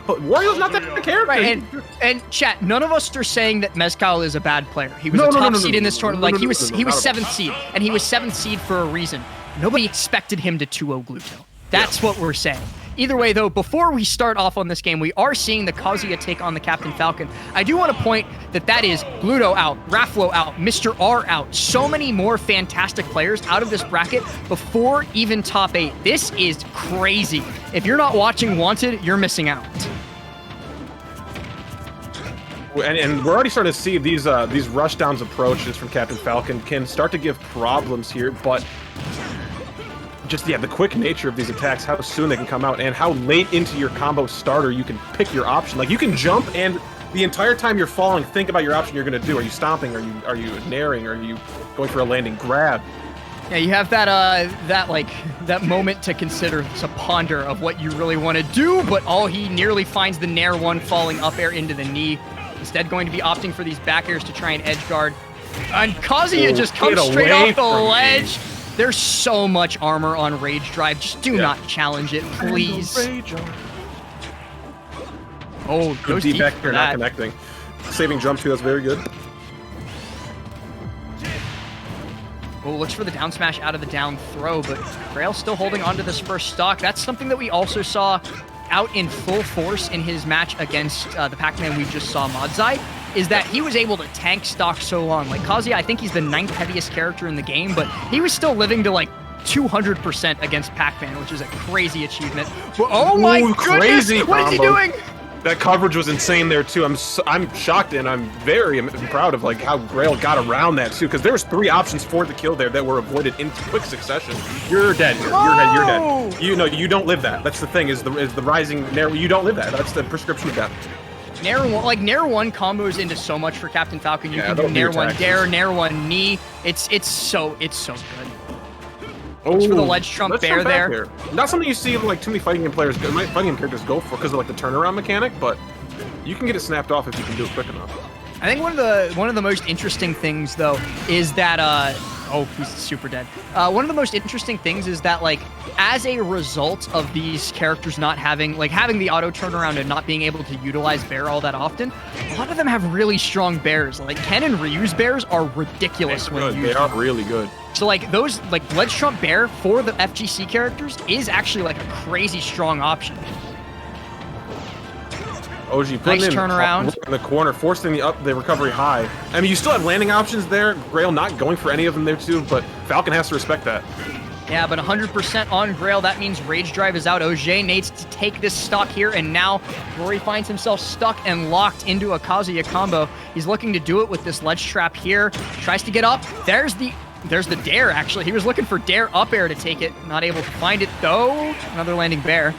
Wario's not that character. Right, and chat, none of us are saying that Mezcal is a bad player. He was a top seed in this tournament. Like, he was 7th seed, and he was 7th seed for a reason. Nobody expected him to 2-0 Gluto. That's what we're saying. Either way, though, before we start off on this game, we are seeing the Kazuya take on the Captain Falcon. I do want to point that is Gluto out, Rafflo out, Mr. R out. So many more fantastic players out of this bracket before even top 8. This is crazy. If you're not watching Wanted, you're missing out. And we're already starting to see these rushdowns approaches from Captain Falcon can start to give problems here, but just, the quick nature of these attacks, how soon they can come out, and how late into your combo starter you can pick your option. Like, you can jump, and the entire time you're falling, think about your option you're going to do. Are you stomping? Are you naring? Are you going for a landing grab? Yeah, you have that moment to consider, to ponder of what you really want to do, but he nearly finds the nair one falling up air into the knee. Instead, going to be opting for these back airs to try and edge guard. And Kazuya just comes straight off the ledge. There's so much armor on Rage Drive. Just do not challenge it, please. Oh, goes deep back here, not connecting. Saving jump too, that's very good. Oh, looks for the down smash out of the down throw, but Greil still holding onto this first stock. That's something that we also saw out in full force in his match against the Pac-Man we just saw, Modzai, is that he was able to tank stock so long. Like, Kazuya, I think he's the 9th heaviest character in the game, but he was still living to, like, 200% against Pac-Man, which is a crazy achievement. But, oh my goodness! What is he doing? That coverage was insane there too. I'm shocked and I'm very proud of like how Greil got around that too, because there was 3 options for the kill there that were avoided in quick succession. You're dead. You're dead. You know you don't live that. That's the thing. Is the rising nair. You don't live that. That's the prescription of death. Nair 1 combos into so much for Captain Falcon. You can do Nair 1 dare, Nair 1 knee. It's so good. Looks for the ledge trump bear there. Not something you see like too many fighting game characters go for because of like the turnaround mechanic, but you can get it snapped off if you can do it quick enough. I think one of the most interesting things though is that he's super dead. One of the most interesting things is that, like, as a result of these characters not having the auto turnaround and not being able to utilize bear all that often, a lot of them have really strong bears. Like, Ken and Ryu's bears are ridiculous when used. They are really good. So, like, those, like, ledge trump bear for the FGC characters is actually, like, a crazy strong option. Ogey putting nice turnaround in the corner, forcing the recovery high. I mean, you still have landing options there. Greil not going for any of them there too, but Falcon has to respect that. Yeah, but 100% on Greil. That means Rage Drive is out. Ogey needs to take this stock here, and now Rory finds himself stuck and locked into a Kazuya combo. He's looking to do it with this ledge trap here. Tries to get up. There's the dare, actually. He was looking for dare up air to take it. Not able to find it, though. Another landing bear.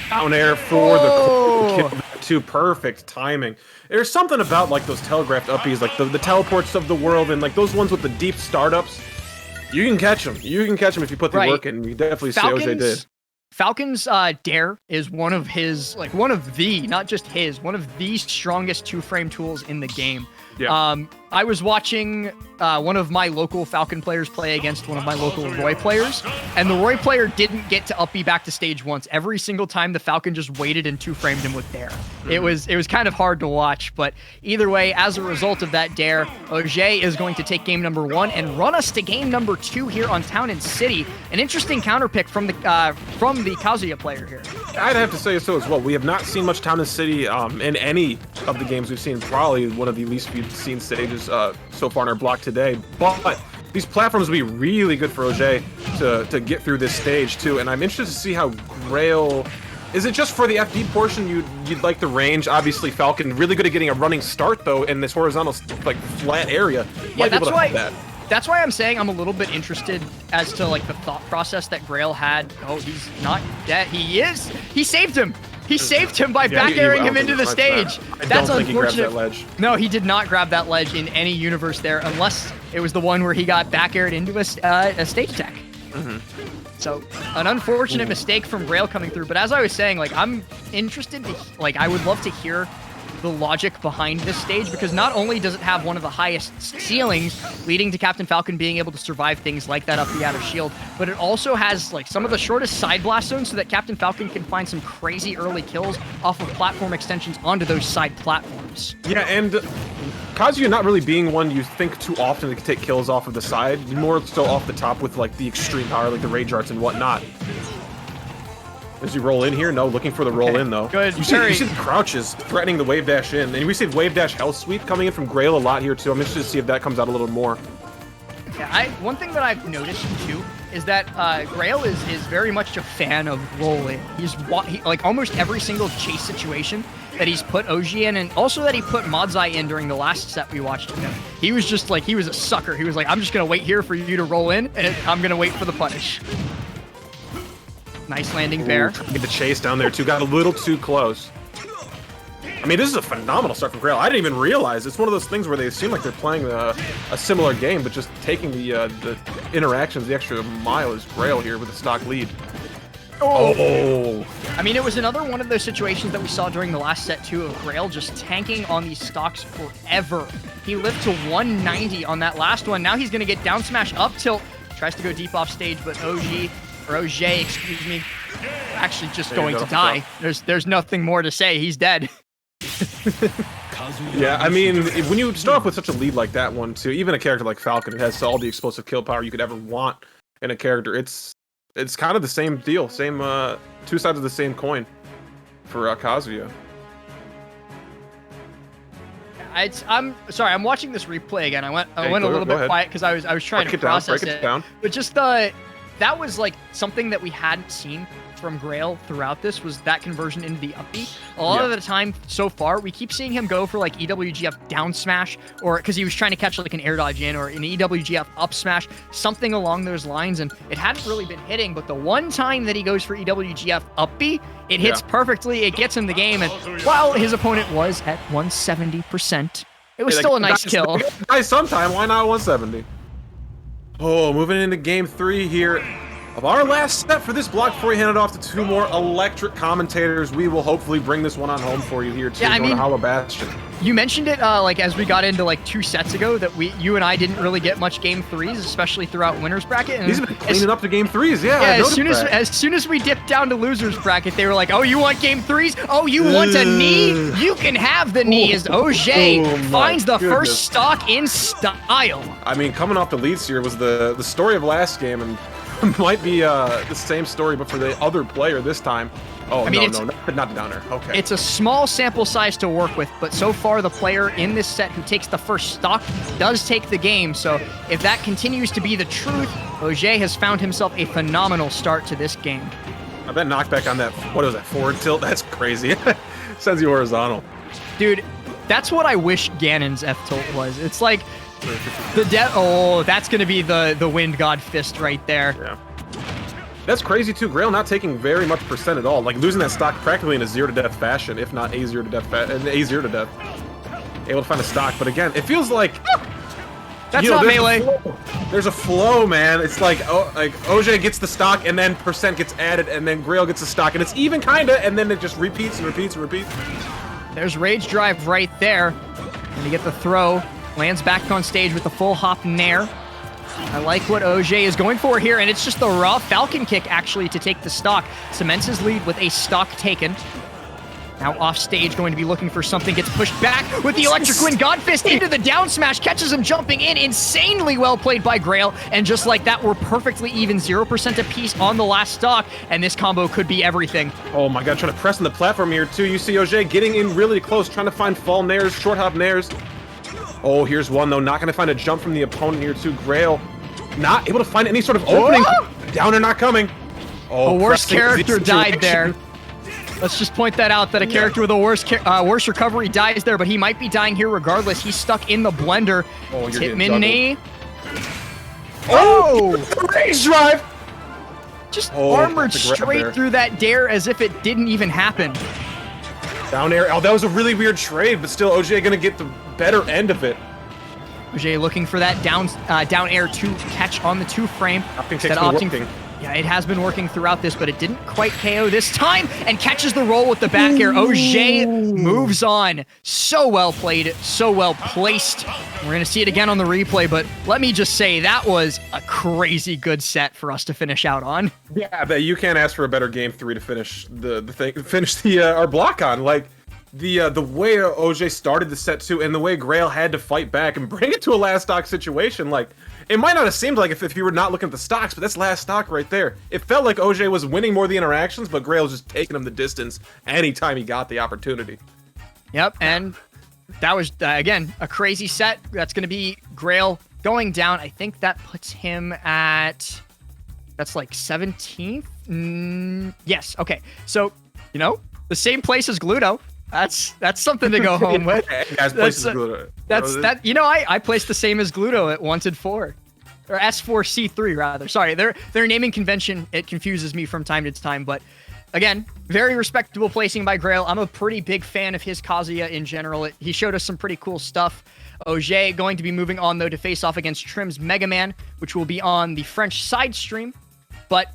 Down air for the kill too. Perfect timing. There's something about like those telegraphed uppies, like the teleports of the world, and like those ones with the deep startups. You can catch them. You can catch them if you put the work in. You definitely see Ogey did. Falcon's dare is one of the strongest 2-frame tools in the game. Yeah. I was watching one of my local Falcon players play against one of my local Roy players, and the Roy player didn't get to up B back to stage once. Every single time the Falcon just waited and 2-framed him with dare. It was kind of hard to watch, but either way, as a result of that dare, Ogey is going to take game number 1 and run us to game number 2 here on Town and City. An interesting counterpick from the Kazuya player here. I'd have to say so as well. We have not seen much Town and City in any of the games we've seen. Probably one of the least viewed seen stages so far in our block today. But these platforms will be really good for Ogey to get through this stage too. And I'm interested to see how Greil. Is it just for the FD portion you'd like the range? Obviously, Falcon really good at getting a running start though in this horizontal like flat area. Yeah, that's why I'm saying I'm a little bit interested as to like the thought process that Greil had. Oh, he's not dead. He is. He saved him. He saved him by back airing him into the stage. That's unfortunate. He grabbed that ledge. No, he did not grab that ledge in any universe there, unless it was the one where he got back aired into a stage attack. So an unfortunate mistake from Greil coming through. But as I was saying, like I'm interested to I would love to hear the logic behind this stage, because not only does it have one of the highest ceilings, leading to Captain Falcon being able to survive things like that up the outer shield, but it also has like some of the shortest side blast zones so that Captain Falcon can find some crazy early kills off of platform extensions onto those side platforms. Yeah, and Kazuya not really being one you think too often that can take kills off of the side, more so off the top with like the extreme power, like the rage arts and whatnot. As you roll in here, no, looking for the roll in though. Good. You see the crouches threatening the wave dash in, and we see wave dash hell sweep coming in from Greil a lot here too. I'm interested to see if that comes out a little more. Yeah, one thing that I've noticed too is that Greil is very much a fan of rolling. Like almost every single chase situation that he's put Ogey in, and also that he put Modzai in during the last set we watched him. He was just like, he was a sucker. He was like, I'm just gonna wait here for you to roll in, and I'm gonna wait for the punish. Nice landing there. Get the chase down there too. Got a little too close. I mean, this is a phenomenal start from Greil. I didn't even realize. It's one of those things where they seem like they're playing a similar game, but just taking the interactions the extra mile is Greil here with a stock lead. Oh! I mean, it was another one of those situations that we saw during the last set too, of Greil just tanking on these stocks forever. He lived to 190 on that last one. Now he's going to get down smash up tilt. Tries to go deep off stage, but Ogey, excuse me, actually just going to die. There's nothing more to say. He's dead. Yeah, I mean, when you start off with such a lead like that one too, even a character like Falcon, it has all the explosive kill power you could ever want in a character. It's kind of the same deal, same two sides of the same coin for Kazuya. I'm sorry, I'm watching this replay again. I went a little bit quiet because I was trying to process it. But just that was like something that we hadn't seen from Greil throughout this, was that conversion into the up B. A lot of the time so far, we keep seeing him go for like EWGF down smash, or because he was trying to catch like an air dodge in, or an EWGF up smash, something along those lines, and it hadn't really been hitting. But the one time that he goes for EWGF up B, it hits perfectly, it gets him the game, and while his opponent was at 170%, it was still a nice kill. Nice sometime, why not 170? Oh, moving into game 3 here of our last set for this block before we hand it off to two more electric commentators. We will hopefully bring this one on home for you here too. Yeah, I mean, Hollow Bastion. You mentioned it like as we got into like 2 sets ago that you and I didn't really get much game 3s, especially throughout winners bracket. And he's been cleaning up the game 3s, yeah. As soon as we dipped down to losers bracket, they were like, "Oh, you want game 3s? Oh, you want a knee? You can have the knee." As Ogey finds the first stock in style. I mean, coming off the leads here was the story of last game, and might be the same story, but for the other player this time. Oh, I mean, not the downer. Okay. It's a small sample size to work with, but so far the player in this set who takes the first stock does take the game. So if that continues to be the truth, Ogey has found himself a phenomenal start to this game. I bet knockback on that, what was that, forward tilt? That's crazy. Sends you horizontal. Dude, that's what I wish Ganon's F-tilt was. It's like that's going to be the Wind God Fist right there. Yeah. That's crazy too. Greil not taking very much percent at all, like losing that stock practically in a 0-to-death fashion, if not a 0-to-death, able to find a stock. But again, it feels like that's not melee. There's a flow, man. It's like Ogey gets the stock and then percent gets added, and then Greil gets the stock, and it's even kinda, and then it just repeats and repeats and repeats. There's Rage Drive right there, and to get the throw, lands back on stage with the full hop nair. I like what Ogey is going for here, and it's just the raw Falcon kick, actually, to take the stock. Cements his lead with a stock taken. Now off stage, going to be looking for something, gets pushed back with the Electric Wind God Fist into the down smash, catches him jumping in. Insanely well played by Greil, and just like that, we're perfectly even, 0% apiece on the last stock, and this combo could be everything. Oh my god, trying to press on the platform here, too. You see Ogey getting in really close, trying to find fall nairs, short hop nairs. Oh, here's one, though. Not going to find a jump from the opponent here, too. Greil not able to find any sort of opening. Downer not coming. Oh, the worst character died there. Let's just point that out, that a character with a worse recovery dies there, but he might be dying here regardless. He's stuck in the blender. Oh, you're Hitman knee. Oh! Rage drive! Just armored straight through that dare as if it didn't even happen. Down air. Oh, that was a really weird trade, but still Ogey gonna get the better end of it. Ogey looking for that down air to catch on the 2 frame. Instead opting Yeah, it has been working throughout this, but it didn't quite KO this time, and catches the roll with the back air. Ogey moves on. So well played, so well placed. We're going to see it again on the replay, but let me just say that was a crazy good set for us to finish out on. Yeah, but you can't ask for a better game 3 to finish our block on. Like, the way Ogey started the set 2 and the way Greil had to fight back and bring it to a last stock situation, like, it might not have seemed like if you were not looking at the stocks, but that's last stock right there. It felt like Ogey was winning more of the interactions, but Greil was just taking him the distance anytime he got the opportunity. Yep, and that was, again, a crazy set. That's going to be Greil going down. I think that puts him at, that's like 17th? Yes, okay. So, you know, the same place as Gluto. That's something to go home with. You know, I placed the same as Gluto at 1 and 4. Or S4C3 rather. Sorry, their naming convention, it confuses me from time to time, but again, very respectable placing by Greil. I'm a pretty big fan of his Kazuya in general. He showed us some pretty cool stuff. Ogey going to be moving on though to face off against Trim's Mega Man, which will be on the French side stream. But